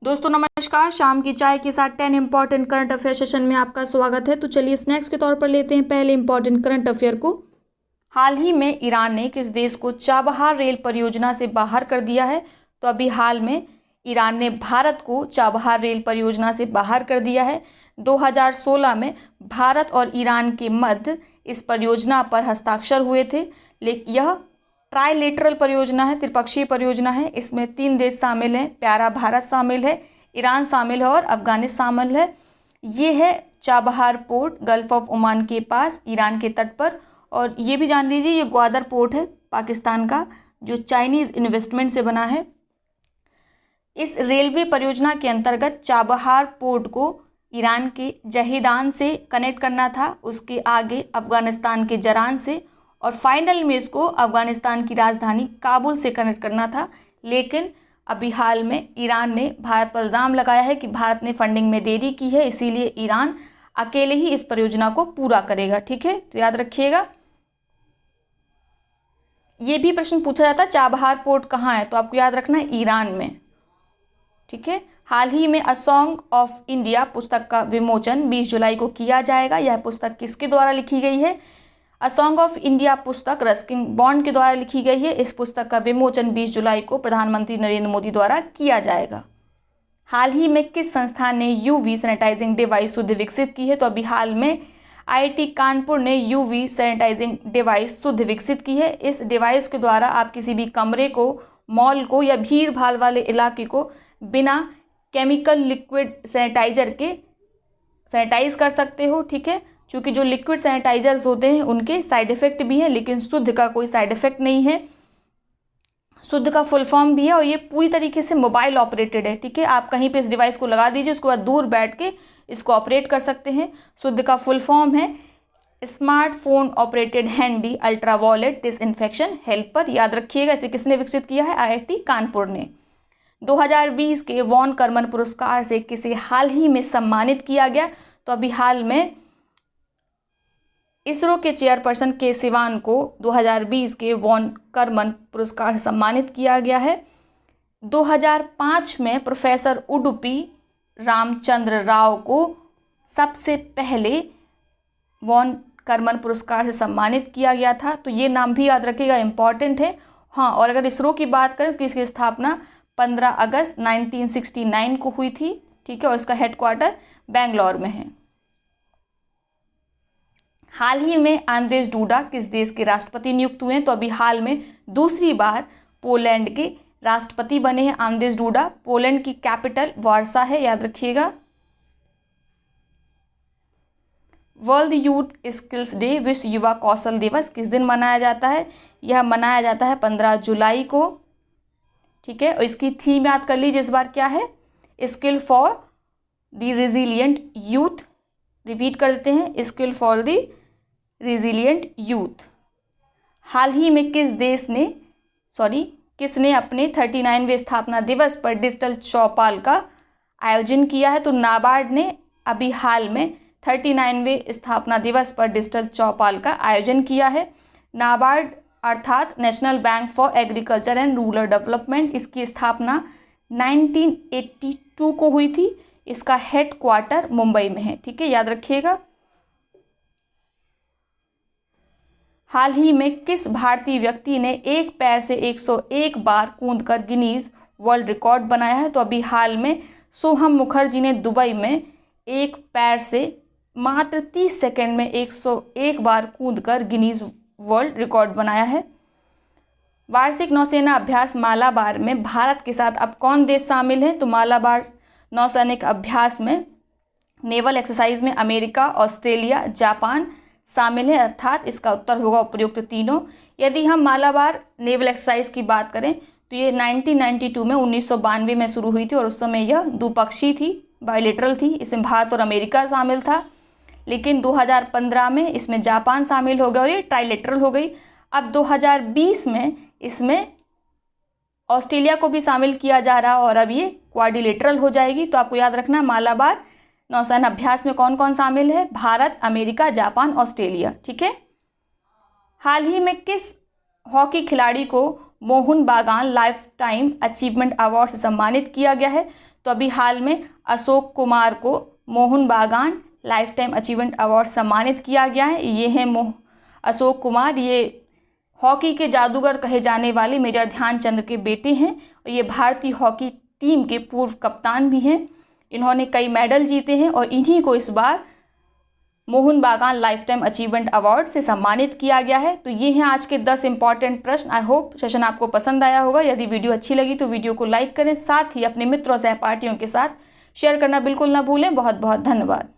दोस्तों नमस्कार। शाम की चाय के साथ 10 इंपॉर्टेंट करंट अफेयर सेशन में आपका स्वागत है। तो चलिए स्नैक्स के तौर पर लेते हैं पहले इंपॉर्टेंट करंट अफेयर को। हाल ही में ईरान ने किस देश को चाबहार रेल परियोजना से बाहर कर दिया है? तो अभी हाल में ईरान ने भारत को चाबहार रेल परियोजना से बाहर कर दिया है। 2016 में भारत और ईरान के मध्य इस परियोजना पर हस्ताक्षर हुए थे, लेकिन यह ट्राइलेटरल परियोजना है, त्रिपक्षीय परियोजना है। इसमें 3 देश शामिल हैं, प्यारा भारत शामिल है, ईरान शामिल है और अफगानिस्तान शामिल है। ये है Chabahar port, gulf of Oman के पास ईरान के तट पर। और ये भी जान लीजिए ये ग्वादर पोर्ट है पाकिस्तान का, जो चाइनीज़ इन्वेस्टमेंट से बना है। इस रेलवे परियोजना के अंतर्गत चाबहार पोर्ट को ईरान के जहीदान से कनेक्ट करना था, उसके आगे अफगानिस्तान के जरान से, और फाइनल में इसको अफगानिस्तान की राजधानी काबुल से कनेक्ट करना था। लेकिन अभी हाल में ईरान ने भारत पर इल्ज़ाम लगाया है कि भारत ने फंडिंग में देरी की है, इसीलिए ईरान अकेले ही इस परियोजना को पूरा करेगा। ठीक है, तो याद रखिएगा। ये भी प्रश्न पूछा जाता है चाबहार पोर्ट कहाँ है, तो आपको याद रखना है ईरान में। ठीक है, हाल ही में अ सॉन्ग ऑफ इंडिया पुस्तक का विमोचन 20 जुलाई को किया जाएगा। यह पुस्तक किसके द्वारा लिखी गई है? अ सॉन्ग ऑफ इंडिया पुस्तक रस्किन बॉन्ड के द्वारा लिखी गई है। इस पुस्तक का विमोचन 20 जुलाई को प्रधानमंत्री नरेंद्र मोदी द्वारा किया जाएगा। हाल ही में किस संस्थान ने यूवी सैनिटाइजिंग डिवाइस शुद्ध विकसित की है? तो अभी हाल में आईआईटी कानपुर ने यूवी सैनिटाइजिंग डिवाइस शुद्ध विकसित की है। इस डिवाइस के द्वारा आप किसी भी कमरे को, मॉल को या भीड़ भाड़ वाले इलाके को बिना केमिकल लिक्विड सैनिटाइजर के सैनिटाइज कर सकते हो। ठीक है, क्योंकि जो लिक्विड सैनिटाइजर्स होते हैं उनके साइड इफ़ेक्ट भी हैं, लेकिन शुद्ध का कोई साइड इफ़ेक्ट नहीं है। शुद्ध का फुल फॉर्म भी है और ये पूरी तरीके से मोबाइल ऑपरेटेड है। ठीक है, आप कहीं पे इस डिवाइस को लगा दीजिए, उसके बाद दूर बैठ के इसको ऑपरेट कर सकते हैं। शुद्ध का फुल फॉर्म है smartphone operated handy ultraviolet disinfection helper. याद रखिएगा, इसे किसने विकसित किया है? आईआईटी कानपुर ने। 2020 के वॉन कर्मन पुरस्कार से किसे हाल ही में सम्मानित किया गया? तो अभी हाल में इसरो के चेयरपर्सन के सिवान को 2020 के वॉन कर्मन पुरस्कार से सम्मानित किया गया है। 2005 में प्रोफेसर उडुपी रामचंद्र राव को सबसे पहले वॉन कर्मन पुरस्कार से सम्मानित किया गया था। तो ये नाम भी याद रखिएगा, इम्पॉर्टेंट है। हाँ, और अगर इसरो की बात करें तो इसकी स्थापना 15 अगस्त 1969 को हुई थी। ठीक है, और इसका हेडक्वार्टर बेंगलोर में है। हाल ही में आंद्रेज डूडा किस देश के राष्ट्रपति नियुक्त हुए हैं? तो अभी हाल में दूसरी बार पोलैंड के राष्ट्रपति बने हैं आंद्रेज डूडा। पोलैंड की कैपिटल वार्सा है, याद रखिएगा। वर्ल्ड यूथ स्किल्स डे, विश्व युवा कौशल दिवस किस दिन मनाया जाता है? यह मनाया जाता है 15 जुलाई को। ठीक है, और इसकी थीम याद कर लीजिए इस बार क्या है? Skill for the resilient youth. Repeat कर देते हैं, skill for the resilient youth. हाल ही में किसने अपने 39वें स्थापना दिवस पर डिजिटल चौपाल का आयोजन किया है? तो नाबार्ड ने अभी हाल में 39वें स्थापना दिवस पर डिजिटल चौपाल का आयोजन किया है। नाबार्ड अर्थात national bank for agriculture and rural development, इसकी स्थापना 1982 को हुई थी। इसका हेडक्वार्टर मुंबई में है। ठीक है, याद रखिएगा। हाल ही में किस भारतीय व्यक्ति ने एक पैर से 101 बार कूदकर गिनीज वर्ल्ड रिकॉर्ड बनाया है? तो अभी हाल में सोहम मुखर्जी ने दुबई में एक पैर से मात्र 30 सेकंड में 101 बार कूदकर गिनीज वर्ल्ड रिकॉर्ड बनाया है। वार्षिक नौसेना अभ्यास मालाबार में भारत के साथ अब कौन देश शामिल है? तो मालाबार नौसैनिक अभ्यास में, नेवल एक्सरसाइज में अमेरिका, ऑस्ट्रेलिया, जापान शामिल है, अर्थात इसका उत्तर होगा उपयुक्त तीनों। यदि हम मालाबार नेवल एक्सरसाइज की बात करें तो ये 1992 में 1992 में शुरू हुई थी और उस समय यह द्विपक्षीय थी, बायलेटरल थी। इसमें भारत और अमेरिका शामिल था, लेकिन 2015 में इसमें जापान शामिल हो गया और ये ट्राइलेटरल हो गई। अब 2020 में इसमें ऑस्ट्रेलिया को भी शामिल किया जा रहा और अब ये क्वाड्रिलेटरल हो जाएगी। तो आपको याद रखना मालाबार नौसेना अभ्यास में कौन कौन शामिल है? Bharat, America, Japan, Australia. ठीक है, हाल ही में किस हॉकी खिलाड़ी को मोहन बागान लाइफ टाइम अचीवमेंट अवार्ड से सम्मानित किया गया है? तो अभी हाल में अशोक कुमार को मोहन बागान लाइफ टाइम अचीवमेंट अवार्ड सम्मानित किया गया है। ये हैं अशोक कुमार, ये हॉकी के जादूगर कहे जाने वाले मेजर ध्यानचंद के बेटे हैं और ये भारतीय हॉकी टीम के पूर्व कप्तान भी हैं। इन्होंने कई मेडल जीते हैं और इन्हीं को इस बार मोहन बागान लाइफ टाइम अचीवमेंट अवार्ड से सम्मानित किया गया है। तो ये हैं आज के 10 इंपॉर्टेंट प्रश्न। आई होप सेशन आपको पसंद आया होगा। यदि वीडियो अच्छी लगी तो वीडियो को लाइक करें, साथ ही अपने मित्रों सहपाठियों के साथ शेयर करना बिल्कुल ना भूलें। बहुत बहुत धन्यवाद।